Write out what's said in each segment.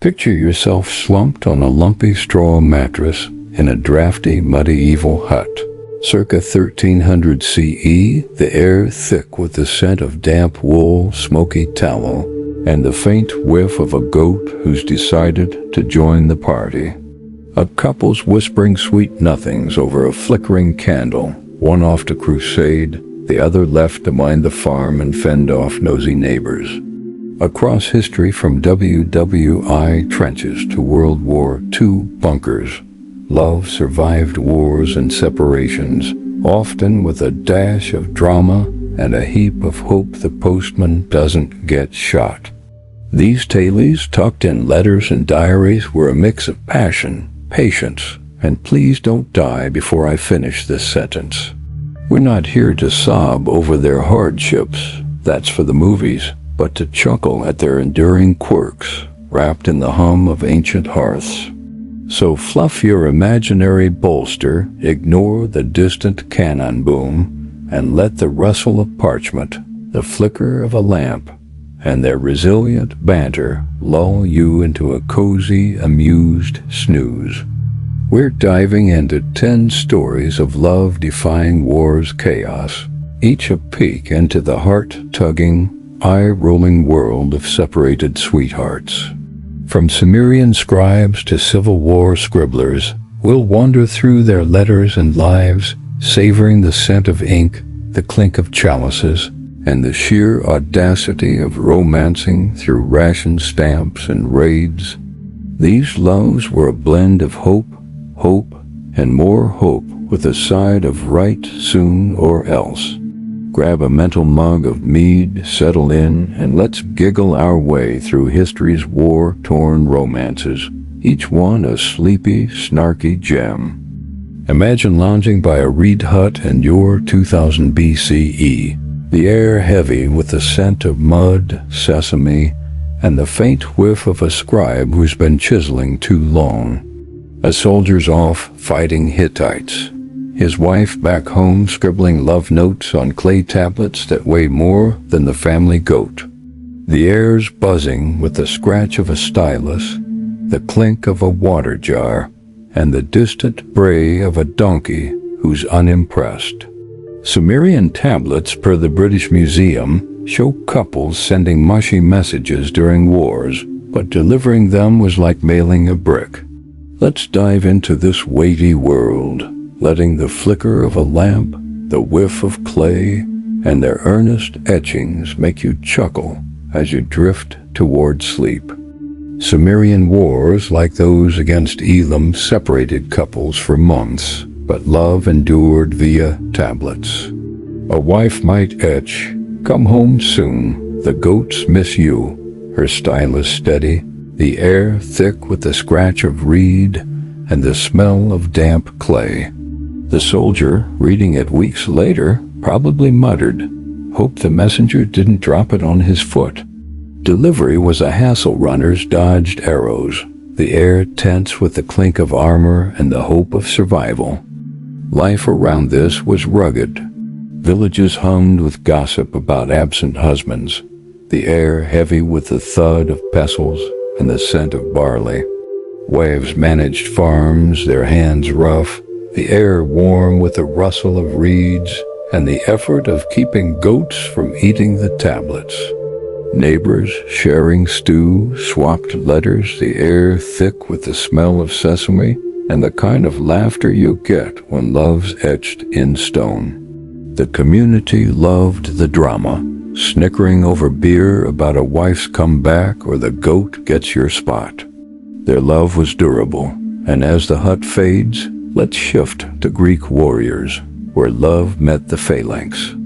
Picture yourself slumped on a lumpy straw mattress in a drafty medieval hut. Circa 1300 CE, the air thick with the scent of damp wool, smoky tallow, and the faint whiff of a goat who's decided to join the party. A couple's whispering sweet nothings over a flickering candle, one off to crusade, the other left to mind the farm and fend off nosy neighbors. Across history, from WWII trenches to World War II bunkers, love survived wars and separations, often with a dash of drama and a heap of hope the postman doesn't get shot. These tales, tucked in letters and diaries, were a mix of passion, patience, and please don't die before I finish this sentence. We're not here to sob over their hardships, that's for the movies, but to chuckle at their enduring quirks, wrapped in the hum of ancient hearths. So fluff your imaginary bolster, ignore the distant cannon boom, and let the rustle of parchment, the flicker of a lamp, and their resilient banter lull you into a cozy, amused snooze. We're diving into 10 stories of love-defying war's chaos, each a peek into the heart-tugging, eye-rolling world of separated sweethearts. From Sumerian scribes to Civil War scribblers, we'll wander through their letters and lives, savoring the scent of ink, the clink of chalices, and the sheer audacity of romancing through ration stamps and raids. These loves were a blend of hope, and more hope, with a side of right soon or else. Grab a mental mug of mead, settle in, and let's giggle our way through history's war-torn romances, each one a sleepy, snarky gem. Imagine lounging by a reed hut in your 2000 BCE, the air heavy with the scent of mud, sesame, and the faint whiff of a scribe who's been chiseling too long. A soldier's off fighting Hittites, his wife back home scribbling love notes on clay tablets that weigh more than the family goat. The air's buzzing with the scratch of a stylus, the clink of a water jar, and the distant bray of a donkey who's unimpressed. Sumerian tablets, per the British Museum, show couples sending mushy messages during wars, but delivering them was like mailing a brick. Let's dive into this weighty world, letting the flicker of a lamp, the whiff of clay, and their earnest etchings make you chuckle as you drift toward sleep. Sumerian wars, like those against Elam, separated couples for months, but love endured via tablets. A wife might etch, "Come home soon, the goats miss you," her stylus steady, the air thick with the scratch of reed and the smell of damp clay. The soldier, reading it weeks later, probably muttered, "Hope the messenger didn't drop it on his foot." Delivery was a hassle. Runners dodged arrows, the air tense with the clink of armor and the hope of survival. Life around this was rugged. Villages hummed with gossip about absent husbands, the air heavy with the thud of pestles and the scent of barley. Wives managed farms, their hands rough, the air warm with the rustle of reeds and the effort of keeping goats from eating the tablets. Neighbors sharing stew, swapped letters, the air thick with the smell of sesame and the kind of laughter you get when love's etched in stone. The community loved the drama, snickering over beer about a wife's comeback or the goat gets your spot. Their love was durable, and as the hut fades, let's shift to Greek warriors, where love met the phalanx.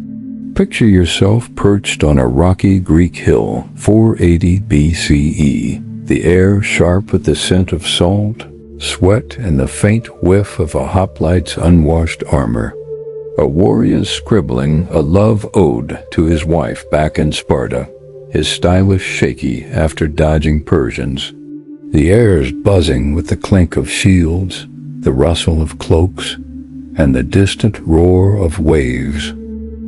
Picture yourself perched on a rocky Greek hill, 480 BCE, the air sharp with the scent of salt, sweat, and the faint whiff of a hoplite's unwashed armor. A warrior's scribbling a love ode to his wife back in Sparta, his stylus shaky after dodging Persians. The air's buzzing with the clink of shields, the rustle of cloaks, and the distant roar of waves.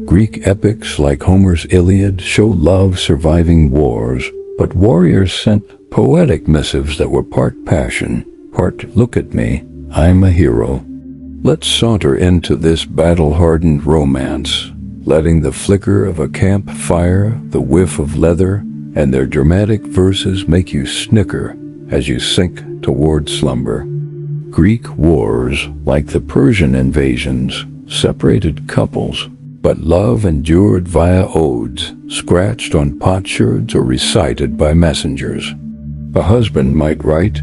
Greek epics like Homer's Iliad show love surviving wars, but warriors sent Poetic missives that were part passion, part look at me, I'm a hero. Let's saunter into this battle-hardened romance, letting the flicker of a campfire, the whiff of leather, and their dramatic verses make you snicker as you sink toward slumber. Greek wars, like the Persian invasions, separated couples, but love endured via odes, scratched on potsherds or recited by messengers. A husband might write,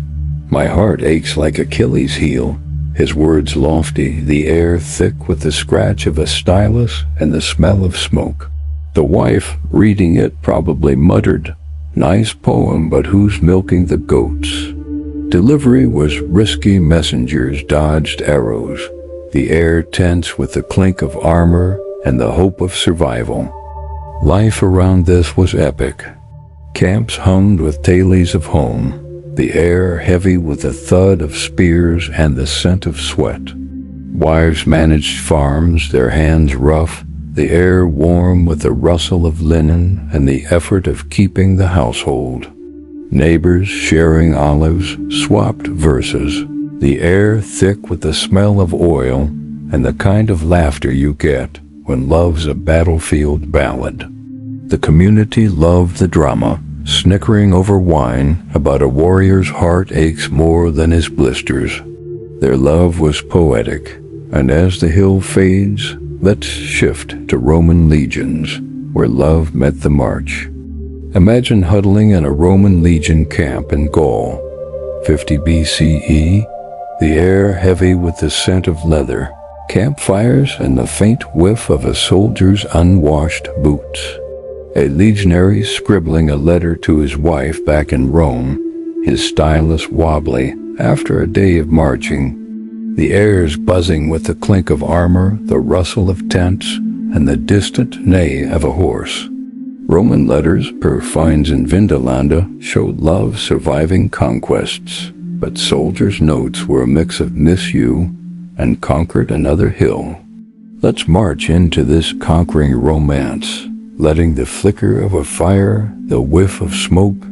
"My heart aches like Achilles' heel," his words lofty, the air thick with the scratch of a stylus and the smell of smoke. The wife, reading it, probably muttered, "Nice poem, but who's milking the goats?" Delivery was risky, messengers dodged arrows, the air tense with the clink of armor and the hope of survival. Life around this was epic. Camps hummed with tales of home, the air heavy with the thud of spears and the scent of sweat. Wives managed farms, their hands rough, the air warm with the rustle of linen and the effort of keeping the household. Neighbors sharing olives, swapped verses, the air thick with the smell of oil and the kind of laughter you get when love's a battlefield ballad. The community loved the drama, snickering over wine about a warrior's heart aches more than his blisters. Their love was poetic, and as the hill fades, let's shift to Roman legions, where love met the march. Imagine huddling in a Roman legion camp in Gaul, 50 BCE, the air heavy with the scent of leather, campfires and the faint whiff of a soldier's unwashed boots. A legionary scribbling a letter to his wife back in Rome, his stylus wobbly after a day of marching. The air's buzzing with the clink of armor, the rustle of tents, and the distant neigh of a horse. Roman letters, per Fines in Vindolanda, showed love surviving conquests, but soldiers' notes were a mix of miss you and conquered another hill. Let's march into this conquering romance, letting the flicker of a fire, the whiff of smoke,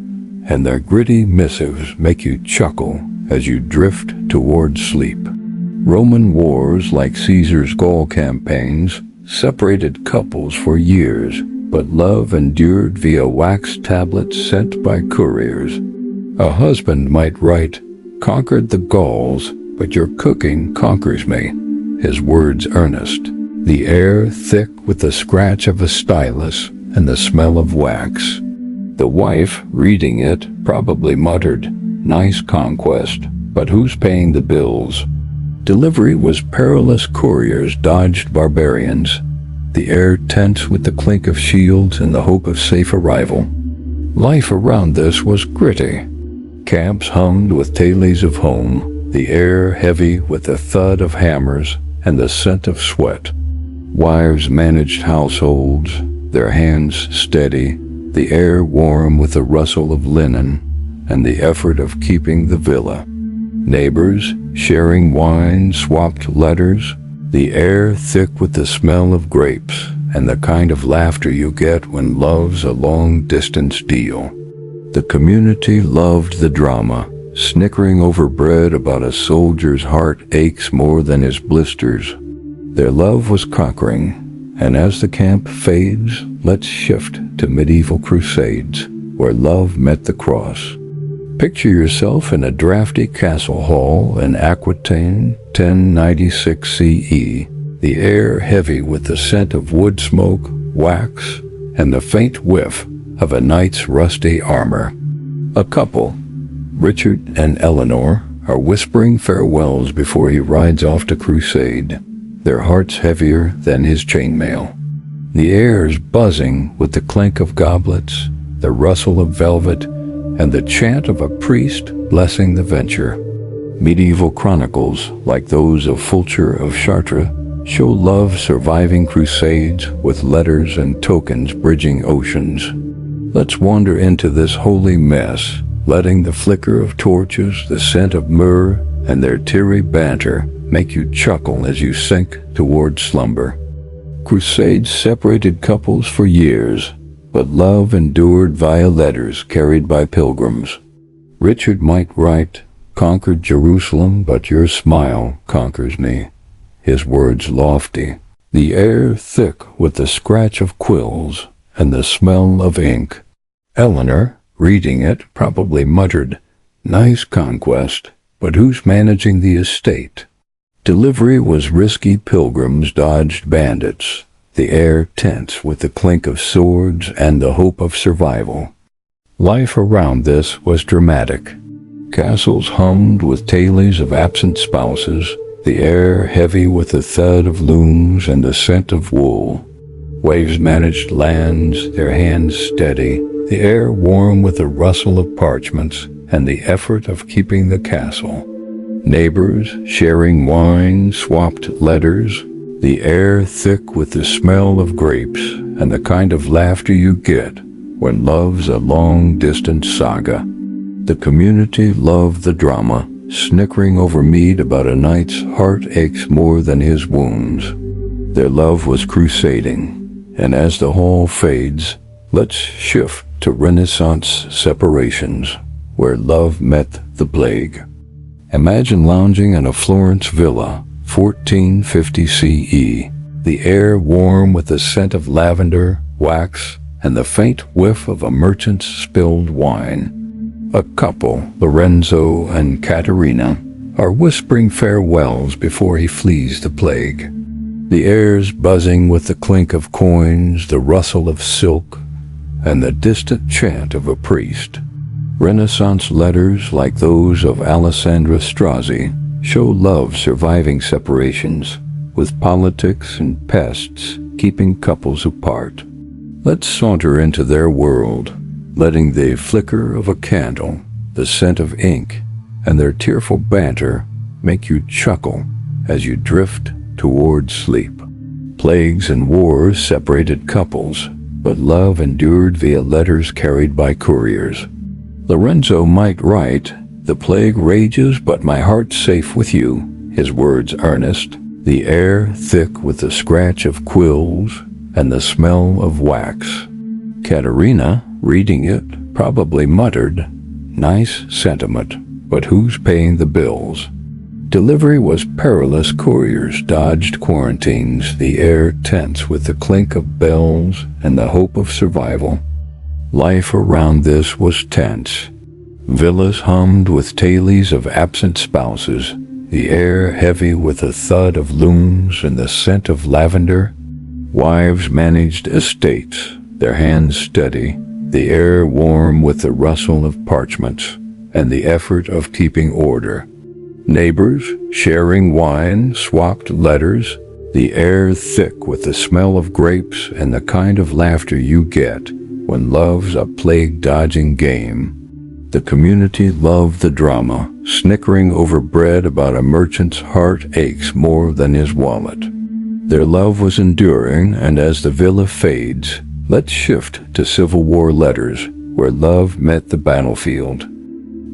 and their gritty missives make you chuckle as you drift toward sleep. Roman wars, like Caesar's Gaul campaigns, separated couples for years, but love endured via wax tablets sent by couriers. A husband might write, "Conquered the Gauls, but your cooking conquers me," his words earnest, the air thick with the scratch of a stylus and the smell of wax. The wife, reading it, probably muttered, "Nice conquest, but who's paying the bills?" Delivery was perilous, couriers dodged barbarians, the air tense with the clink of shields and the hope of safe arrival. Life around this was gritty. Camps hummed with tales of home, the air heavy with the thud of hammers and the scent of sweat. Wives managed households, their hands steady, the air warm with the rustle of linen and the effort of keeping the villa. Neighbors, sharing wine, swapped letters, the air thick with the smell of grapes and the kind of laughter you get when love's a long-distance deal. The community loved the drama, snickering over bread about a soldier's heart aches more than his blisters. Their love was conquering, and as the camp fades, let's shift to medieval Crusades, where love met the cross. Picture yourself in a drafty castle hall in Aquitaine, 1096 CE, the air heavy with the scent of wood smoke, wax, and the faint whiff of a knight's rusty armor. A couple, Richard and Eleanor, are whispering farewells before he rides off to crusade, their hearts heavier than his chainmail. The air's buzzing with the clink of goblets, the rustle of velvet, and the chant of a priest blessing the venture. Medieval chronicles, like those of Fulcher of Chartres, show love surviving crusades with letters and tokens bridging oceans. Let's wander into this holy mess, letting the flicker of torches, the scent of myrrh, and their teary banter make you chuckle as you sink toward slumber. Crusades separated couples for years, but love endured via letters carried by pilgrims. Richard might write, "Conquered Jerusalem, but your smile conquers me." His words lofty, the air thick with the scratch of quills and the smell of ink. Eleanor, reading it, probably muttered, "Nice conquest, but who's managing the estate?" Delivery was risky, pilgrims dodged bandits, the air tense with the clink of swords and the hope of survival. Life around this was dramatic. Castles hummed with tales of absent spouses, the air heavy with the thud of looms and the scent of wool. Waves managed lands, their hands steady, the air warm with the rustle of parchments and the effort of keeping the castle. Neighbors, sharing wine, swapped letters, the air thick with the smell of grapes and the kind of laughter you get when love's a long-distance saga. The community loved the drama, snickering over mead about a knight's heart aches more than his wounds. Their love was crusading, and as the hall fades, let's shift to Renaissance separations, where love met the plague. Imagine lounging in a Florence villa, 1450 CE, the air warm with the scent of lavender, wax, and the faint whiff of a merchant's spilled wine. A couple, Lorenzo and Caterina, are whispering farewells before he flees the plague. The air's buzzing with the clink of coins, the rustle of silk, and the distant chant of a priest. Renaissance letters like those of Alessandra Strozzi show love surviving separations, with politics and pests keeping couples apart. Let's saunter into their world, letting the flicker of a candle, the scent of ink, and their tearful banter make you chuckle as you drift toward sleep. Plagues and wars separated couples, but love endured via letters carried by couriers. Lorenzo might write, "The plague rages, but my heart's safe with you," his words earnest, the air thick with the scratch of quills and the smell of wax. Caterina, reading it, probably muttered, "Nice sentiment, but who's paying the bills?" Delivery was perilous, couriers dodged quarantines, the air tense with the clink of bells and the hope of survival. Life around this was tense. Villas hummed with tales of absent spouses, the air heavy with the thud of looms and the scent of lavender. Wives managed estates, their hands steady, the air warm with the rustle of parchments and the effort of keeping order. Neighbors, sharing wine, swapped letters, the air thick with the smell of grapes and the kind of laughter you get when love's a plague-dodging game. The community loved the drama, snickering over bread about a merchant's heart aches more than his wallet. Their love was enduring, and as the villa fades, let's shift to Civil War letters, where love met the battlefield.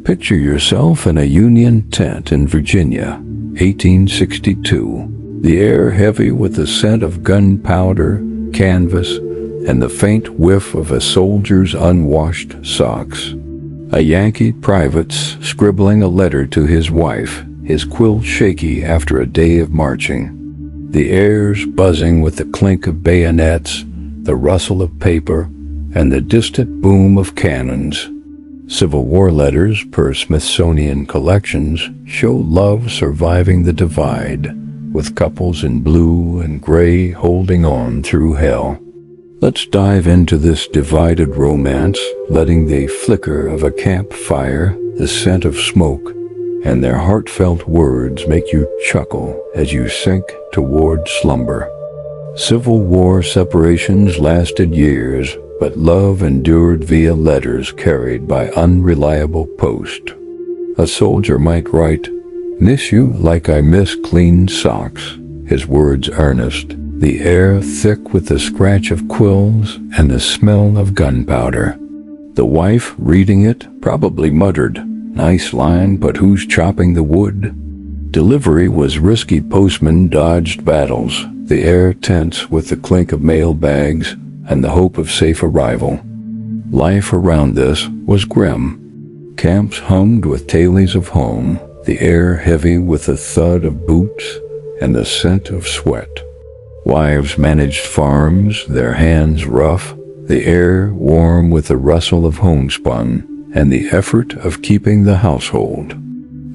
Picture yourself in a Union tent in Virginia, 1862, the air heavy with the scent of gunpowder, canvas, and the faint whiff of a soldier's unwashed socks. A Yankee private's scribbling a letter to his wife, his quill shaky after a day of marching. The air's buzzing with the clink of bayonets, the rustle of paper, and the distant boom of cannons. Civil War letters, per Smithsonian collections, show love surviving the divide, with couples in blue and gray holding on through hell. Let's dive into this divided romance, letting the flicker of a campfire, the scent of smoke, and their heartfelt words make you chuckle as you sink toward slumber. Civil War separations lasted years, but love endured via letters carried by unreliable post. A soldier might write, "Miss you like I miss clean socks," his words earnest, the air thick with the scratch of quills and the smell of gunpowder. The wife, reading it, probably muttered, "Nice line, but who's chopping the wood?" Delivery was risky, postmen dodged battles, the air tense with the clink of mail bags and the hope of safe arrival. Life around this was grim. Camps hummed with tales of home, the air heavy with the thud of boots and the scent of sweat. Wives managed farms, their hands rough, the air warm with the rustle of homespun and the effort of keeping the household.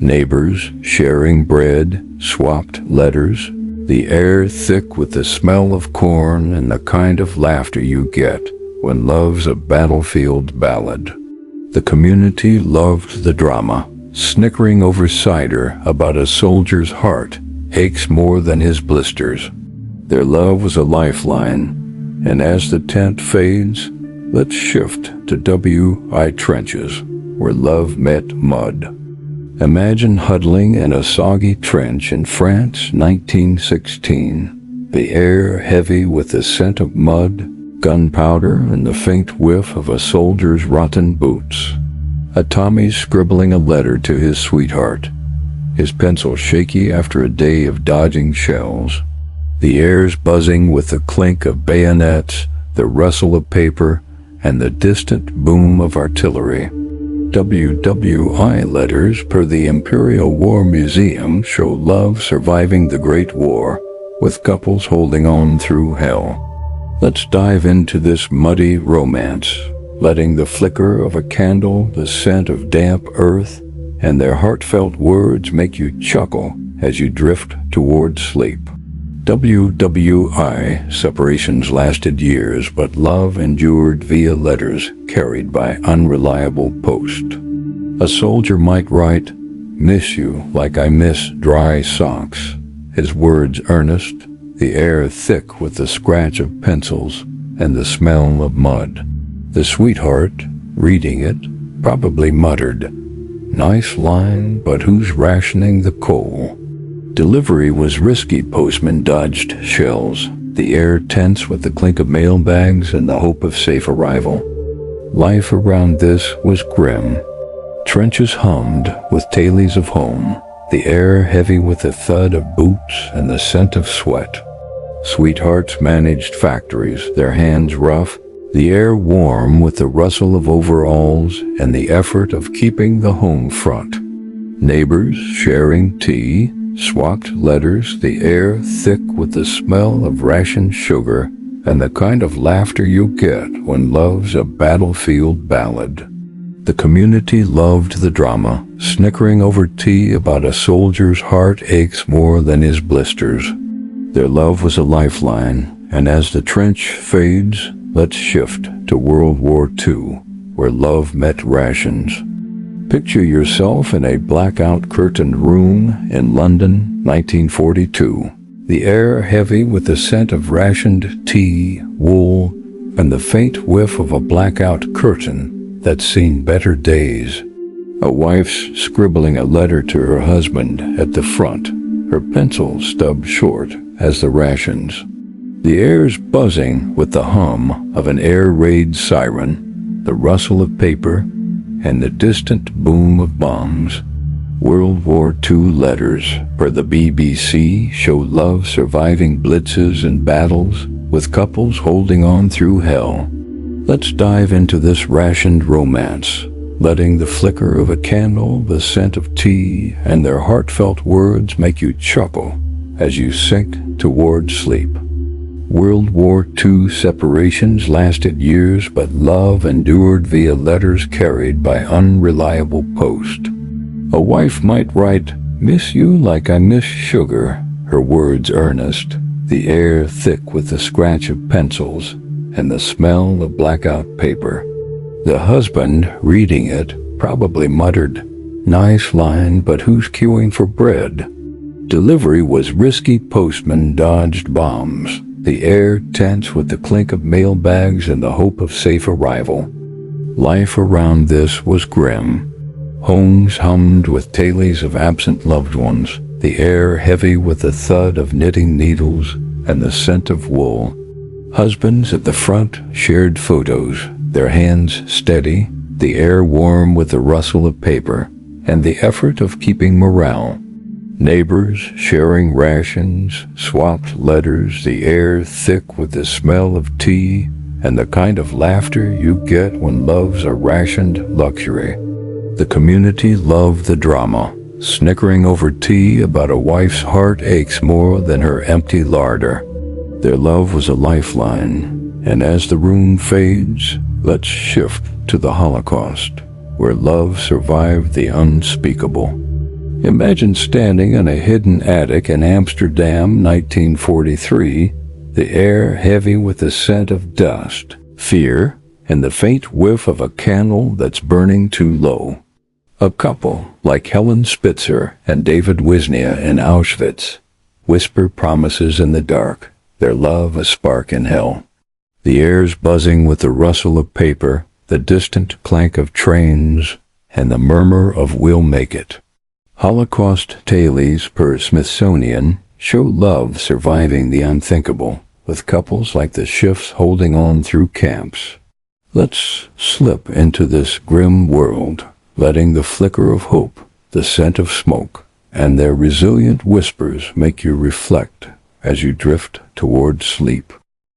Neighbors sharing bread, swapped letters, the air thick with the smell of corn and the kind of laughter you get when love's a battlefield ballad. The community loved the drama, snickering over cider about a soldier's heart aches more than his blisters. Their love was a lifeline, and as the tent fades, let's shift to WWII trenches, where love met mud. Imagine huddling in a soggy trench in France, 1916, the air heavy with the scent of mud, gunpowder, and the faint whiff of a soldier's rotten boots. A Tommy scribbling a letter to his sweetheart, his pencil shaky after a day of dodging shells. The air's buzzing with the clink of bayonets, the rustle of paper, and the distant boom of artillery. WWII letters per the Imperial War Museum show love surviving the Great War, with couples holding on through hell. Let's dive into this muddy romance, letting the flicker of a candle, the scent of damp earth, and their heartfelt words make you chuckle as you drift toward sleep. WWII separations lasted years, but love endured via letters carried by unreliable post. A soldier might write, "Miss you like I miss dry socks," his words earnest, the air thick with the scratch of pencils and the smell of mud. The sweetheart, reading it, probably muttered, "Nice line, but who's rationing the coal?" Delivery was risky. Postmen dodged shells, the air tense with the clink of mail bags and the hope of safe arrival. Life around this was grim. Trenches hummed with tales of home, the air heavy with the thud of boots and the scent of sweat. Sweethearts managed factories, their hands rough, the air warm with the rustle of overalls and the effort of keeping the home front. Neighbors sharing tea, swapped letters, the air thick with the smell of rationed sugar and the kind of laughter you get when love's a battlefield ballad. The community loved the drama, snickering over tea about a soldier's heart aches more than his blisters. Their love was a lifeline, and as the trench fades, let's shift to World War II, where love met rations. Picture yourself in a blackout curtained room in London, 1942. The air heavy with the scent of rationed tea, wool, and the faint whiff of a blackout curtain that's seen better days. A wife's scribbling a letter to her husband at the front, her pencil stubbed short as the rations. The air's buzzing with the hum of an air raid siren, the rustle of paper, and the distant boom of bombs. World War II letters per the BBC show love surviving blitzes and battles, with couples holding on through hell. Let's dive into this rationed romance, letting the flicker of a candle, the scent of tea, and their heartfelt words make you chuckle as you sink toward sleep. World War II separations lasted years, but love endured via letters carried by unreliable post. A wife might write, "Miss you like I miss sugar," her words earnest, the air thick with the scratch of pencils and the smell of blackout paper. The husband, reading it, probably muttered, "Nice line, but who's queuing for bread?" Delivery was risky. Postmen dodged bombs, the air tense with the clink of mail bags and the hope of safe arrival. Life around this was grim. Homes hummed with tales of absent loved ones, the air heavy with the thud of knitting needles and the scent of wool. Husbands at the front shared photos, their hands steady, the air warm with the rustle of paper and the effort of keeping morale. Neighbors sharing rations, swapped letters, the air thick with the smell of tea and the kind of laughter you get when love's a rationed luxury. The community loved the drama, snickering over tea about a wife's heart aches more than her empty larder. Their love was a lifeline, and as the room fades, let's shift to the Holocaust, where love survived the unspeakable. Imagine standing in a hidden attic in Amsterdam, 1943, the air heavy with the scent of dust, fear, and the faint whiff of a candle that's burning too low. A couple, like Helen Spitzer and David Wisnia in Auschwitz, whisper promises in the dark, their love a spark in hell. The air's buzzing with the rustle of paper, the distant clank of trains, and the murmur of "we'll make it." Holocaust tales per Smithsonian show love surviving the unthinkable, with couples like the Schiffs holding on through camps. Let's slip into this grim world, letting the flicker of hope, the scent of smoke, and their resilient whispers make you reflect as you drift toward sleep.